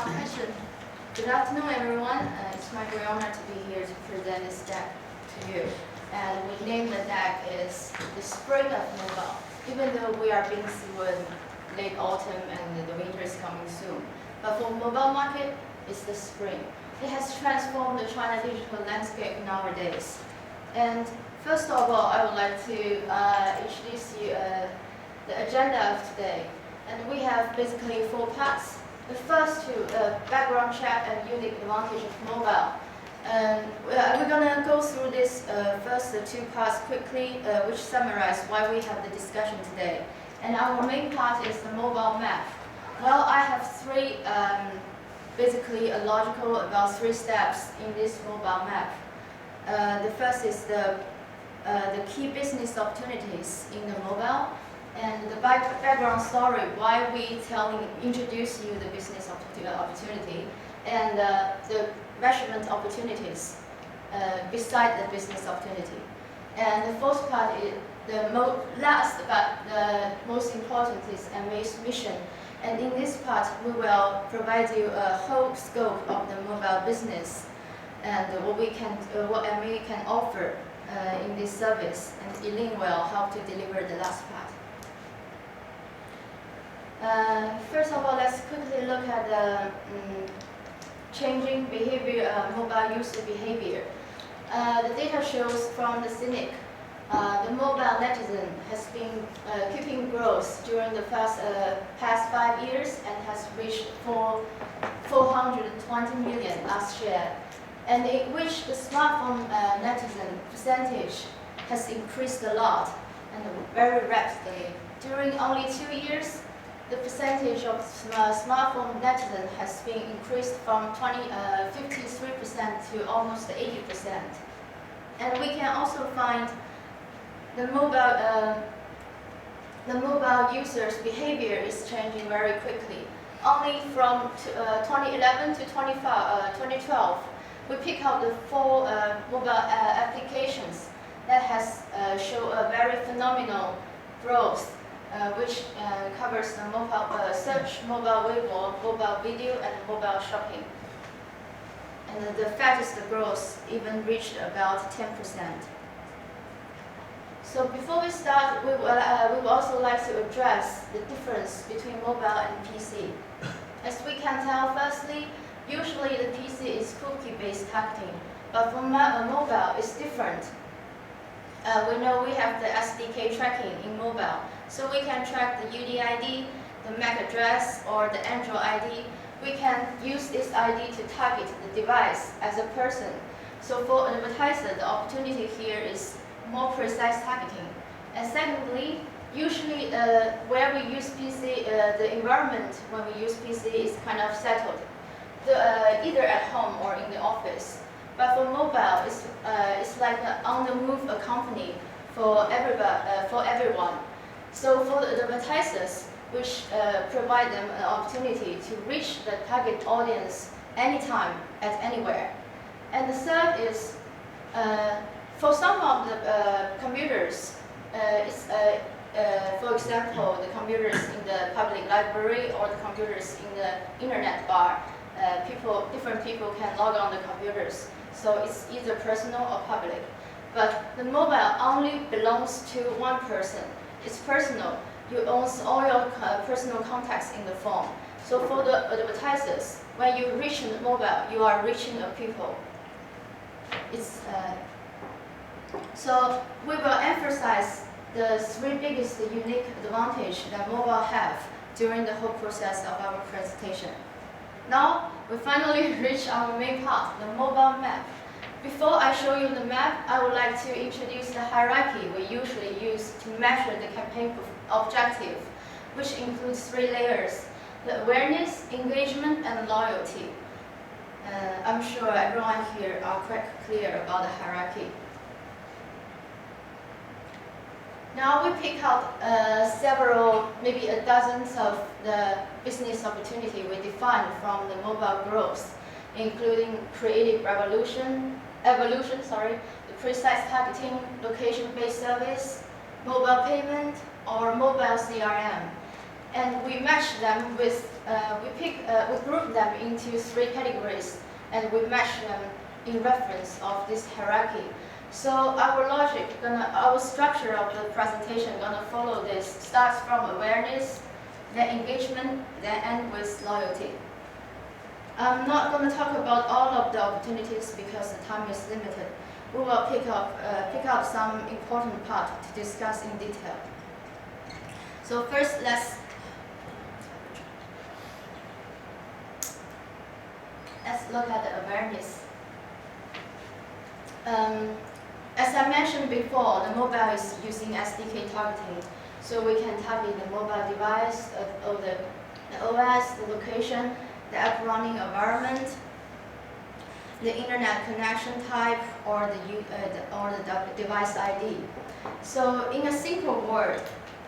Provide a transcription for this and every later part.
question. Good afternoon, everyone. It's my great honor to be here to present this deck to you. And we named the deck is the Spring of Mobile. Even though we are being through late autumn and the winter is coming soon, but for mobile market, it's the spring. It has transformed the China digital landscape nowadays. And first of all, I would like to introduce you the agenda of today. And we have basically 4 parts. The first two, background check and unique advantage of mobile. We're going to go through this first 2 parts quickly, which summarize why we have the discussion today. And our main part is the mobile map. Well, I have 3, basically a logical about 3 steps in this mobile map. The first is the key business opportunities in the mobile. And the background story, why we introduce you the business opportunity, and the measurement opportunities beside the business opportunity. And the fourth part is the last but the most important is MA's mission. And in this part, we will provide you a whole scope of the mobile business and what MA can offer in this service. And Eileen will help to deliver the last part. First of all, let's quickly look at the changing behavior, mobile user behavior. The data shows from the Cynic, the mobile netizen has been keeping growth during the past 5 years and has reached 420 million last year, and in which the smartphone netizen percentage has increased a lot and very rapidly. During only 2 years, the percentage of smartphone netizen has been increased from 53% to almost 80%. And we can also find the mobile users' behavior is changing very quickly. Only from 2011 to 2012, we pick out the 4 mobile applications that has shown a very phenomenal growth. Which covers the mobile search, mobile Weibo, mobile video, and mobile shopping. And the fastest growth even reached about 10%. So before we start, we would also like to address the difference between mobile and PC. As we can tell, firstly, usually the PC is cookie-based targeting, but for mobile, it's different. We know we have the SDK tracking in mobile, so we can track the UDID, the MAC address, or the Android ID. We can use this ID to target the device as a person. So for an advertiser, the opportunity here is more precise targeting. And secondly, usually where we use PC, the environment when we use PC is kind of settled, either at home or in the office. But for mobile, it's like an on-the-move company for everyone. So for the advertisers, which provide them an opportunity to reach the target audience anytime, at anywhere. And the third is, for some of the computers, for example, the computers in the public library or the computers in the internet bar, different people can log on the computers. So it's either personal or public. But the mobile only belongs to one person. It's personal. You own all your personal contacts in the phone. So for the advertisers, when you reach the mobile, you are reaching a people. So we will emphasize the 3 biggest unique advantages that mobile have during the whole process of our presentation. Now, we finally reach our main part, the mobile map. Before I show you the map, I would like to introduce the hierarchy we usually use to measure the campaign objective, which includes 3 layers: the awareness, engagement, and loyalty. I'm sure everyone here are quite clear about the hierarchy. Now we pick out several, maybe a dozens of the business opportunity we defined from the mobile growth, including creative evolution, the precise targeting, location-based service, mobile payment, or mobile CRM. And we match them with, we group them into 3 categories, and we match them in reference of this hierarchy. So our logic, our structure of the presentation gonna follow this. Starts from awareness, then engagement, then end with loyalty. I'm not gonna talk about all of the opportunities because the time is limited. We will pick up some important part to discuss in detail. So first, let's look at the awareness. As I mentioned before, the mobile is using SDK targeting. So we can target the mobile device, or the OS, the location, the app running environment, the internet connection type, or the device ID. So in a simple word,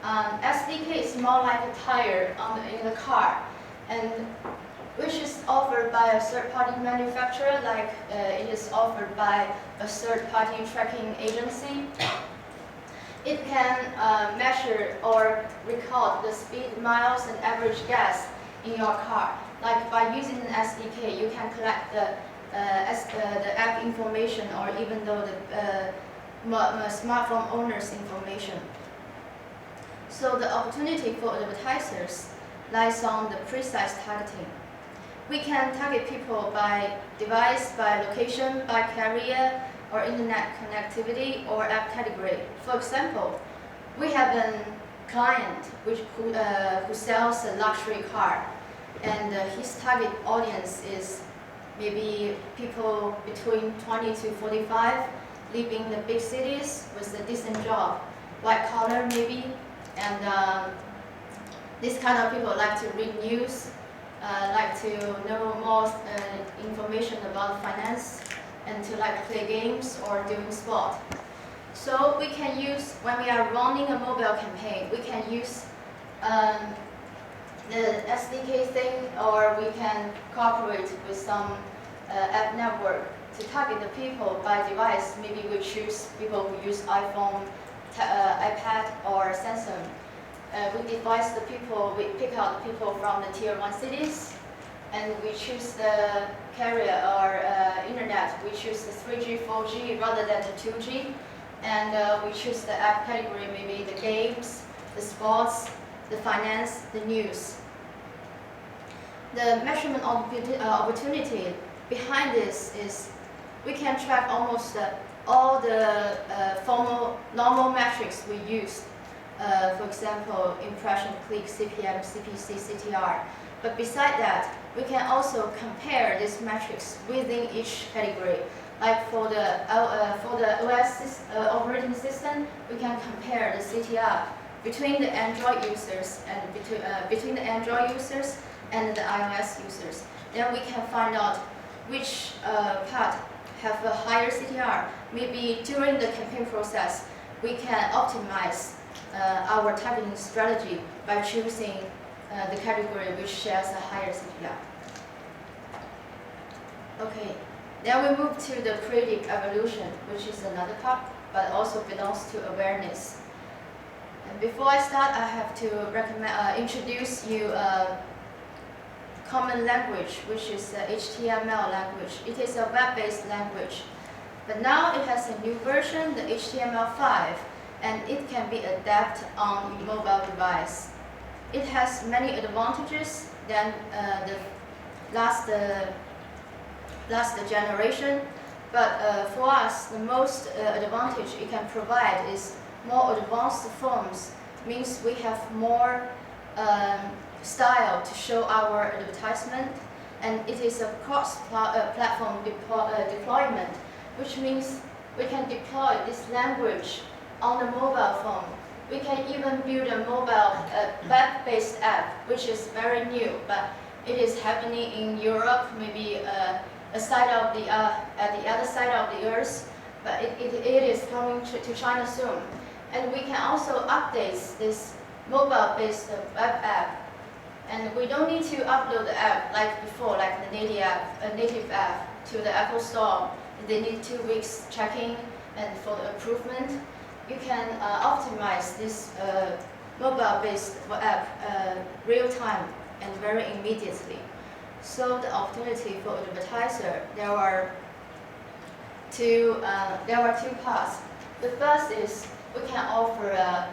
SDK is more like a tire in the car, and which is offered by a third-party manufacturer, like it is offered by a third-party tracking agency. It can measure or record the speed, miles, and average gas in your car. Like by using an SDK, you can collect the app information, or even though the smartphone owner's information. So the opportunity for advertisers lies on the precise targeting. We can target people by device, by location, by carrier, or internet connectivity, or app category. For example, we have a client who sells a luxury car, and his target audience is maybe people between 20 to 45, living in the big cities with a decent job, white collar maybe, and this kind of people like to read news, like to know more information about finance, and to like play games or doing sport. So we can use, when we are running a mobile campaign, we can use the SDK thing, or we can cooperate with some app network to target the people by device. Maybe we choose people who use iPhone, iPad, or Samsung. We devise the people, we pick out the people from the tier 1 cities, and we choose the carrier or internet. We choose the 3G, 4G rather than the 2G, and we choose the app category, maybe the games, the sports, the finance, the news. The measurement opportunity behind this is we can track almost all the normal metrics we use. For example, impression, click, CPM, CPC, CTR. But beside that, we can also compare these metrics within each category. Like for the OS operating system, we can compare the CTR between the Android users and between the Android users and the iOS users. Then we can find out which part have a higher CTR. Maybe during the campaign process, we can optimize our targeting strategy by choosing the category which shares a higher CPR. Okay, then we move to the creative evolution, which is another part, but also belongs to awareness. And before I start, I have to introduce you a common language, which is the HTML language. It is a web-based language, but now it has a new version, the HTML5, and it can be adapted on mobile device. It has many advantages than the last generation, but for us, the most advantage it can provide is more advanced forms. Means we have more style to show our advertisement, and it is a cross-platform deployment, which means we can deploy this language on the mobile phone. We can even build a mobile web-based app, which is very new, but it is happening in Europe, maybe at the other side of the earth, but it is coming to China soon. And we can also update this mobile-based web app. And we don't need to upload the app like before, like the native app to the Apple Store. They need 2 weeks checking and for the improvement. You can optimize this mobile-based app real-time and very immediately. So the opportunity for advertiser, there are two parts. The first is we can offer a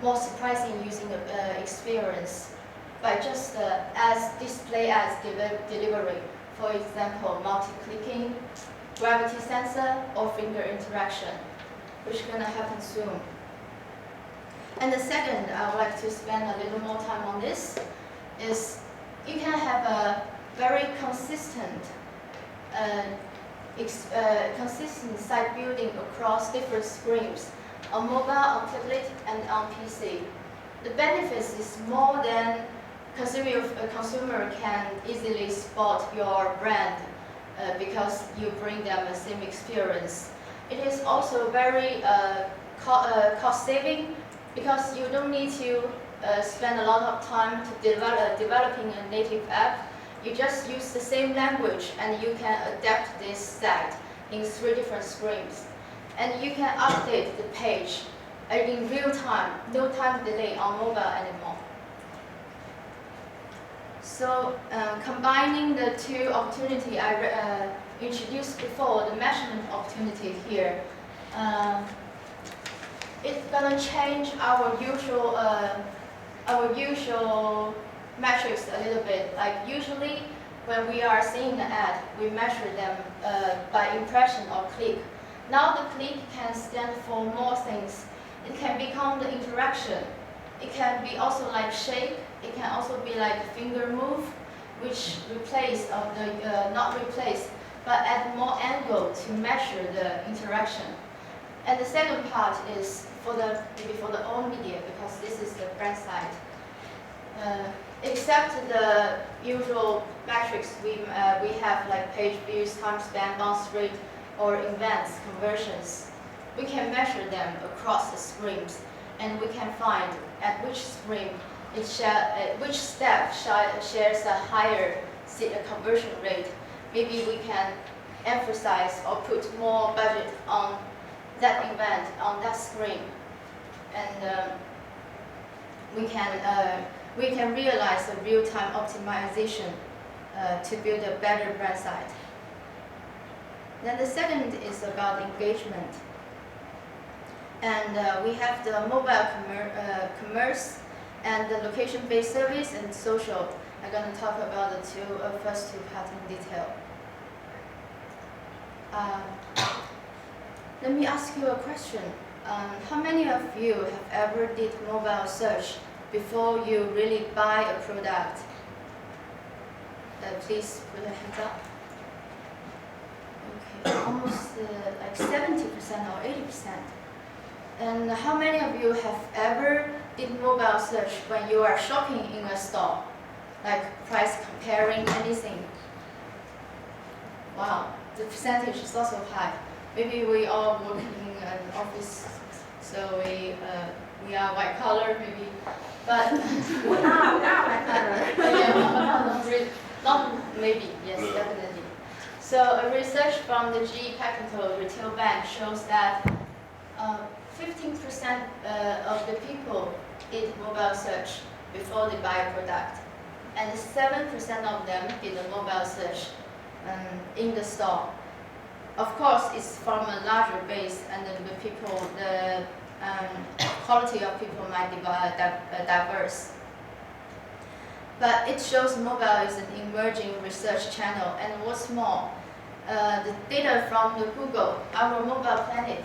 more surprising using experience by just as display ads delivery. For example, multi-clicking, gravity sensor, or finger interaction, which is going to happen soon. And the second, I would like to spend a little more time on this, is you can have a very consistent site building across different screens, on mobile, on tablet, and on PC. The benefits is more than a consumer can easily spot your brand because you bring them the same experience. It is also very cost saving because you don't need to spend a lot of time to developing a native app. You just use the same language and you can adapt this site in 3 different screens. And you can update the page in real time, no time delay on mobile anymore. So combining the two opportunities I introduced before, the measurement opportunity here, it's gonna change our usual metrics a little bit. Like usually when we are seeing the ad, we measure them by impression or click. Now the click can stand for more things. It can become the interaction. It can be also like shake. It can also be like finger move, which replace of the not replace, but add more angle to measure the interaction. And the second part is for the maybe for the own media, because this is the brand side. Except the usual metrics we have like page views, time span, bounce rate, or events conversions. We can measure them across the screens, and we can find at which screen which step shares a higher conversion rate. Maybe we can emphasize or put more budget on that event, on that screen, and we can realize the real-time optimization to build a better brand site. Then the second is about engagement. And we have the mobile commerce and the location-based service and social. I'm going to talk about the first two parts in detail. Let me ask you a question. How many of you have ever did mobile search before you really buy a product? Please put your hands up. Okay, almost like 70% or 80%. And how many of you have ever did mobile search when you are shopping in a store, like price comparing anything? Wow, the percentage is also high. Maybe we all work in an office, so we are white collar maybe, but not maybe, yes, definitely. So a research from the GE Capital Retail Bank shows that 15% of the people did mobile search before they buy a product, and 7% of them did a mobile search in the store. Of course, it's from a larger base, and the quality of people might be diverse. But it shows mobile is an emerging research channel, and what's more, the data from the Google, our mobile planet.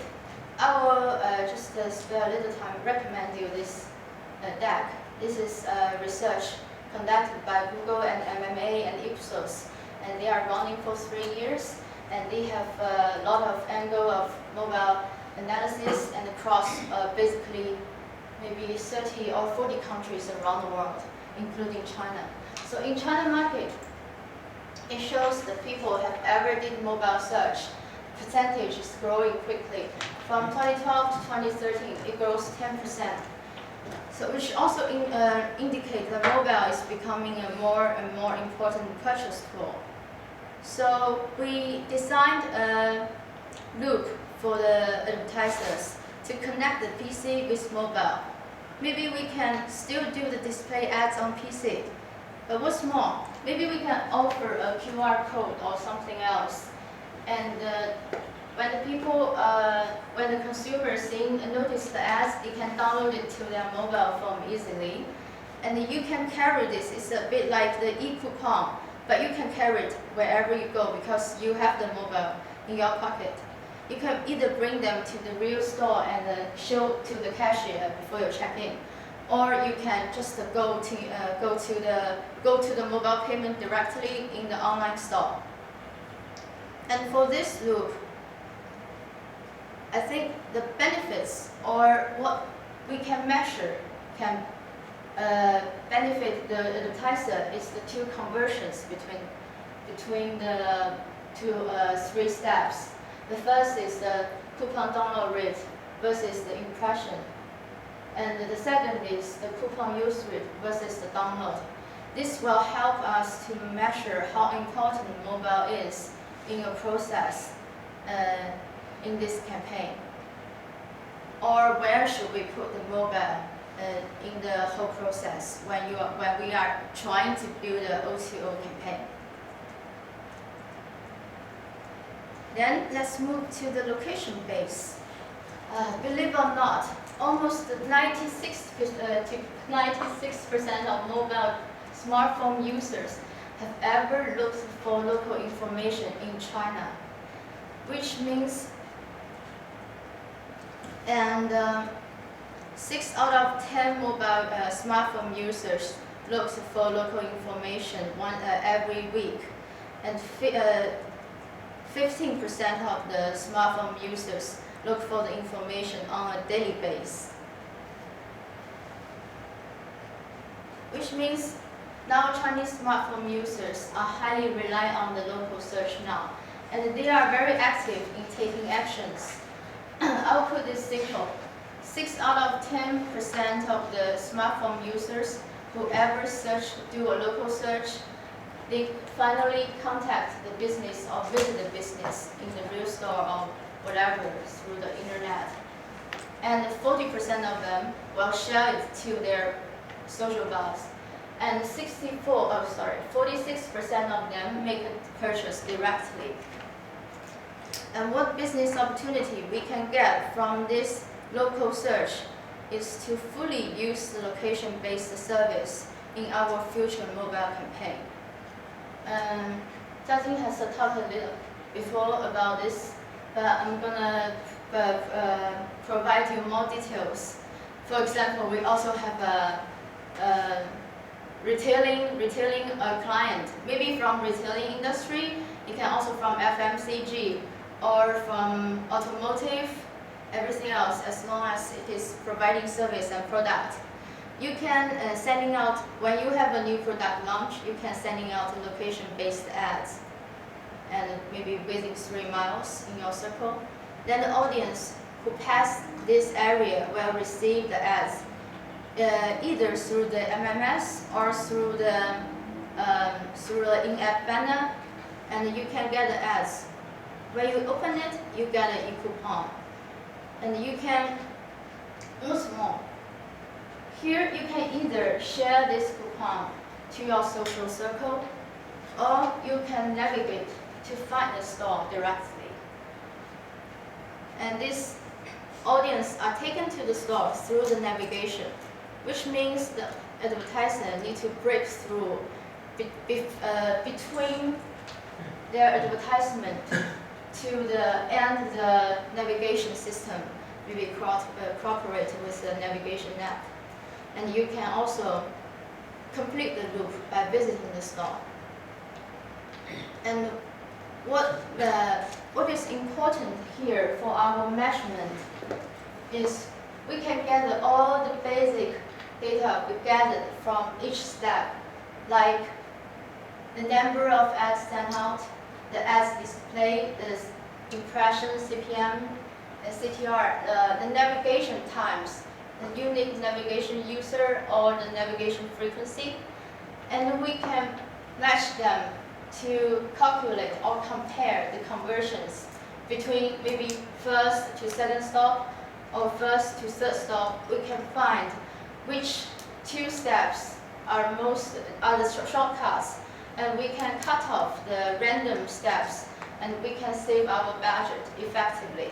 I will just spare a little time recommend you this deck. This is research conducted by Google and MMA and Ipsos, and they are running for 3 years, and they have a lot of angle of mobile analysis and across basically maybe 30 or 40 countries around the world, including China. So in China market, it shows that people have ever did mobile search. Percentage is growing quickly. From 2012 to 2013, it grows 10%. So which also indicate that mobile is becoming a more and more important purchase tool. So we designed a loop for the advertisers to connect the PC with mobile. maybe we can still do the display ads on PC. But what's more, maybe we can offer a QR code or something else. And when the people, when the consumers notice the ads, they can download it to their mobile phone easily. And you can carry this. It's a bit like the e-coupon, but you can carry it wherever you go because you have the mobile in your pocket. You can either bring them to the real store and show to the cashier before you check in, or you can just go to the mobile payment directly in the online store. And for this loop, I think the benefits or what we can measure can benefit the advertiser is the two conversions between the three steps. The first is the coupon download rate versus the impression. And the second is the coupon use rate versus the download. This will help us to measure how important mobile is in your process in this campaign. Or where should we put the mobile in the whole process when we are trying to build an O2O campaign. Then let's move to the location base. Believe or not, almost 96% of mobile smartphone users have ever looked for local information in China, which means 6 out of 10 mobile smartphone users look for local information every week, and 15% of the smartphone users look for the information on a daily basis. Which means now Chinese smartphone users are highly reliant on the local search now, and they are very active in taking actions. I'll put this simple. 6 out of 10% of the smartphone users who ever do a local search, they finally contact the business or visit the business in the real store or whatever through the internet. And 40% of them will share it to their social blogs. And 46% of them make a purchase directly. And what business opportunity we can get from this local search is to fully use the location-based service in our future mobile campaign. Jiajing has talked a little before about this, but I'm gonna provide you more details. For example, we also have a retailing client, maybe from retailing industry. It can also from FMCG or from automotive, everything else, as long as it is providing service and product. You can sending out, when you have a new product launch, you can sending out location-based ads, and maybe within 3 miles in your circle. Then the audience who pass this area will receive the ads, either through the MMS or through the in-app banner, and you can get the ads. When you open it, you get an e-coupon, and you can, what's more, here you can either share this coupon to your social circle, or you can navigate to find the store directly. And this audience are taken to the store through the navigation, which means the advertiser need to break through between their advertisement to the navigation system, maybe cooperate with the navigation app. And you can also complete the loop by visiting the store. And what is important here for our measurement is we can gather all the basic data we gathered from each step, like the number of ads sent out, the ads displayed, the impression, CPM, and CTR, the navigation times, the unique navigation user or the navigation frequency, and we can match them to calculate or compare the conversions between maybe first to second stop or first to third stop. We can find which 2 steps are the shortcuts, and we can cut off the random steps, and we can save our budget effectively.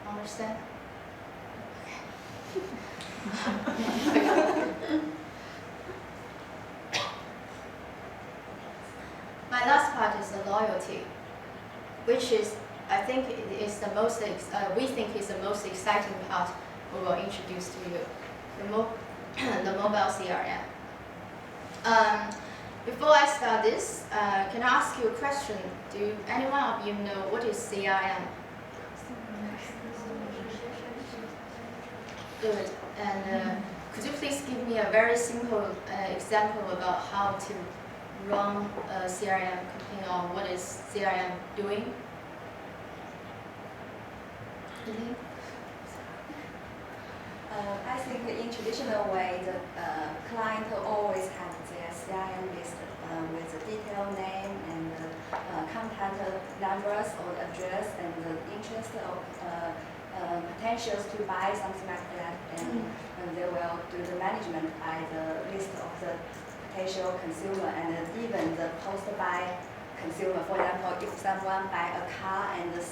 Understand? My last part is the loyalty, which is, I think, is the most. We think is the most exciting part we will introduce to you, the mobile CRM. Before I start this, can I ask you a question? Do any one of you know what is CRM? Good. And could you please give me a very simple example about how to run a CRM campaign, or what is CRM doing? I think in traditional way, the client always have their CRM list with the detailed name and contact numbers or address and the interest of potentials to buy something like that, and they will do the management by the list of the potential consumer and even the post-buy consumer. For example, if someone buy a car and the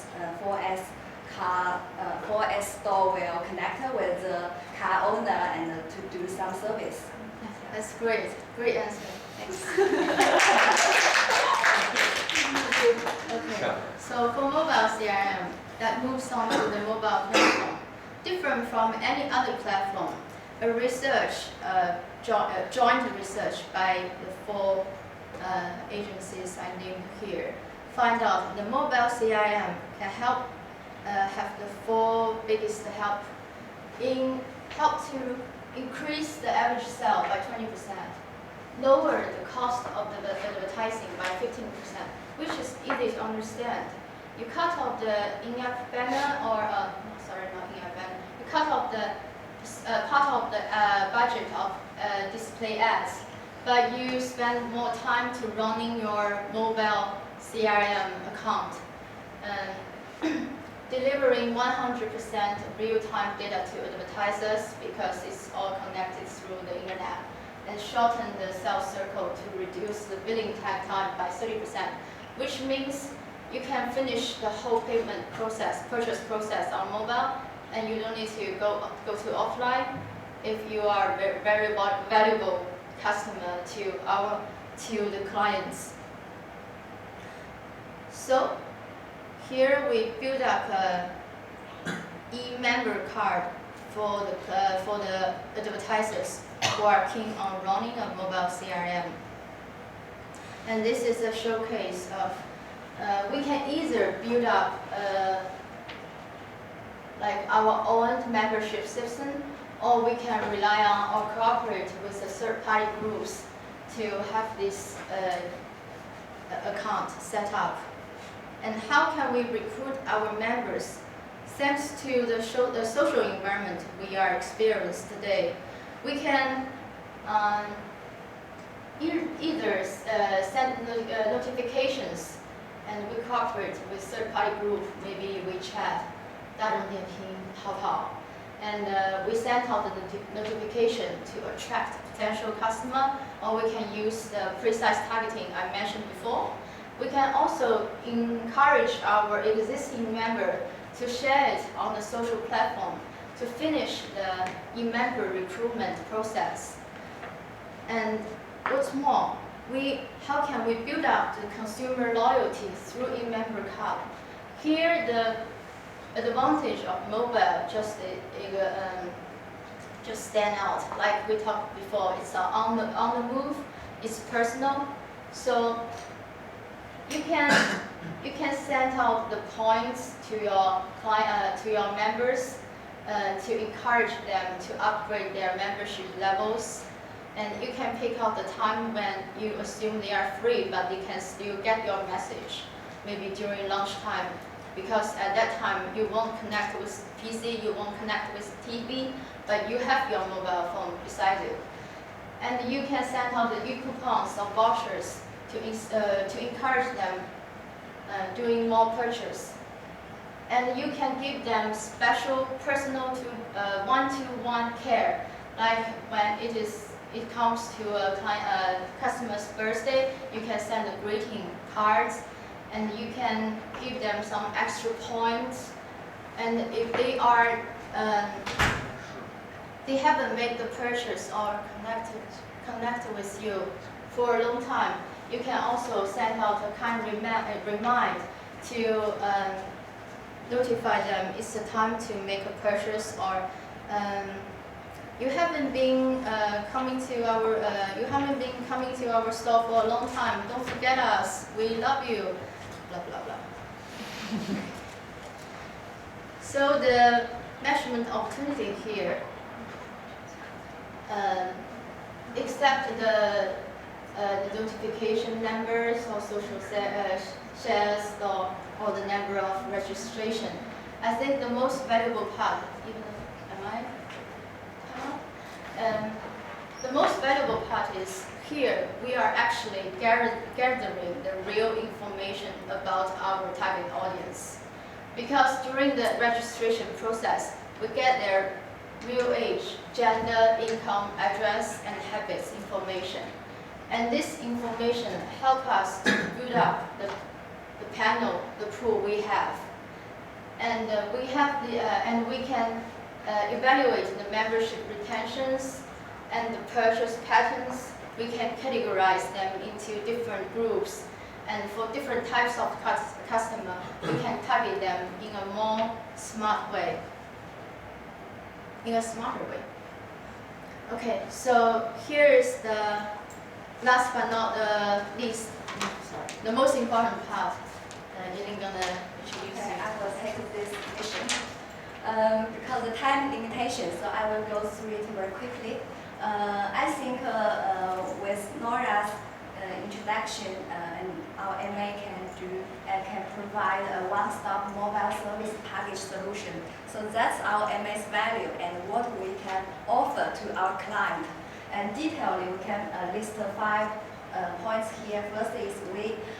4S store will connect with the car owner and to do some service. That's great. Great answer. Thanks. Okay. So for mobile CRM, that moves on to the mobile platform. Different from any other platform, a research, joint research by the 4 agencies I named here, find out the mobile CRM can help have the 4 biggest help to increase the average sale by 20%, lower the cost of the advertising by 15%, which is easy to understand. You cut off the in-app banner, or sorry, not in-app banner. You cut off the part of the budget of display ads, but you spend more time to running your mobile CRM account, delivering 100% real-time data to advertisers because it's all connected through the internet, and shorten the sales circle to reduce the billing time by 30%, which means you can finish the whole purchase process on mobile, and you don't need to go to offline if you are a very valuable customer to the clients. So here we build up a e-member card for the advertisers who are keen on running a mobile CRM. And this is a showcase of we can either build up like our own membership system, or we can rely on or cooperate with the third-party groups to have this account set up. And how can we recruit our members? Thanks to the social environment we are experiencing today, we can either send notifications, and we cooperate with third-party group, maybe WeChat, 大众点评, Taobao, and we send out the notification to attract potential customer, or we can use the precise targeting I mentioned before. We can also encourage our existing member to share it on the social platform to finish the e-member recruitment process. And what's more, how can we build up the consumer loyalty through e-member card? Here, the advantage of mobile just stand out. Like we talked before, it's on the move, it's personal, so you can send out the points to your members to encourage them to upgrade their membership levels. And you can pick out the time when you assume they are free, but they can still get your message, maybe during lunchtime, because at that time you won't connect with PC, you won't connect with TV, but you have your mobile phone beside you. And you can send out the e-coupons or vouchers to encourage them doing more purchase. And you can give them special personal one-to-one care. Like when it comes to a customer's birthday, you can send a greeting cards, and you can give them some extra points. And if they are they haven't made the purchase or connected with you for a long time, you can also send out a kind remind to notify them it's the time to make a purchase, or you haven't been coming to our store for a long time. Don't forget us. We love you. Blah blah blah. So the measurement opportunity here, except the notification numbers or social shares or the number of registration, I think the most valuable part, the most valuable part is here we are actually gathering the real information about our target audience. Because during the registration process, we get their real age, gender, income, address, and habits information. And this information helps us to build up the panel, the pool we have. And we can evaluate the membership retentions and the purchase patterns. We can categorize them into different groups. And for different types of customer, we can target them in a more smart way. In a smarter way. Okay, so here is the last but not the least, the most important part. Yilin gonna introduce you. I will take this mission. Because the time limitation, so I will go through it very quickly. I think with Nora's introduction, and our MA can provide a one-stop mobile service package solution. So that's our MA's value and what we can offer to our client. And detailing, we can list 5 points here. First is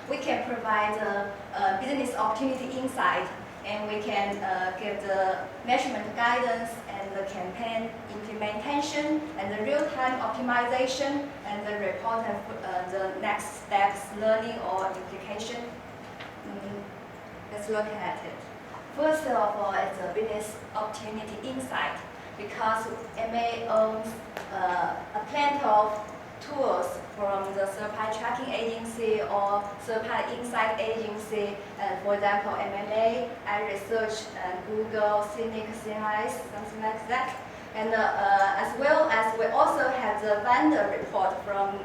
we can provide a business opportunity insight, and we can give the measurement guidance and the campaign implementation and the real-time optimization and the report of the next steps, learning or implication. Let's look at it. First of all, it's a business opportunity insight, because MA owns a plenty of tools from the third-party tracking agency or third-party insight agency, for example, MMA, iResearch, Google, Cynic, CNIS, something like that. And as well as we also have the vendor report from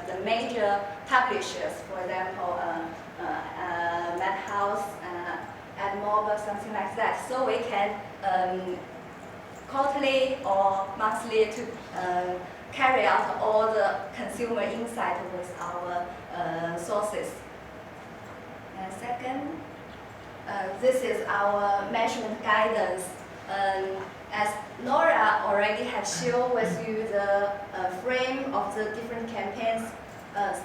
the major publishers, for example, Madhouse, AdMob, something like that. So we can quarterly or monthly to carry out all the consumer insight with our sources. And second, this is our measurement guidance. As Nora already has shown with you the frame of the different campaigns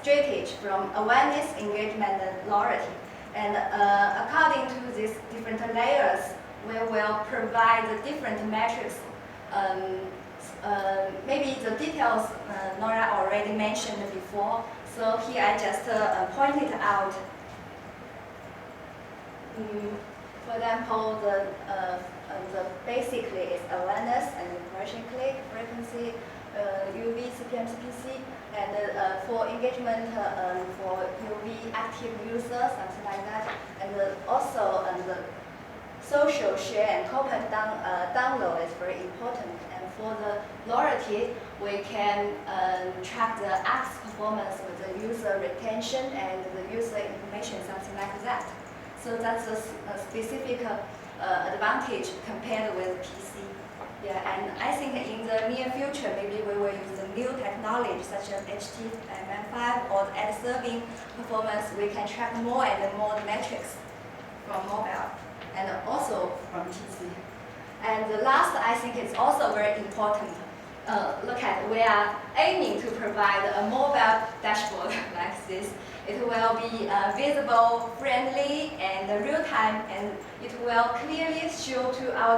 strategy from awareness, engagement, and loyalty. And according to these different layers, we will provide the different metrics. Maybe the details Nora already mentioned before, so here I just pointed out. For example, the basically is awareness and impression click, frequency, UV, CPM, CPC, and for engagement, for UV active users, something like that, and also the social share and corporate download is very important. And for the loyalty, we can track the app's performance with the user retention and the user information, something like that. So that's a specific advantage compared with PC. Yeah, and I think in the near future, maybe we will use the new technology such as HTML5 or the ad serving performance. We can track more and more metrics from mobile and also from PC. And the last, I think, is also very important. look at, we are aiming to provide a mobile dashboard like this. It will be visible, friendly, and real-time, and it will clearly show to our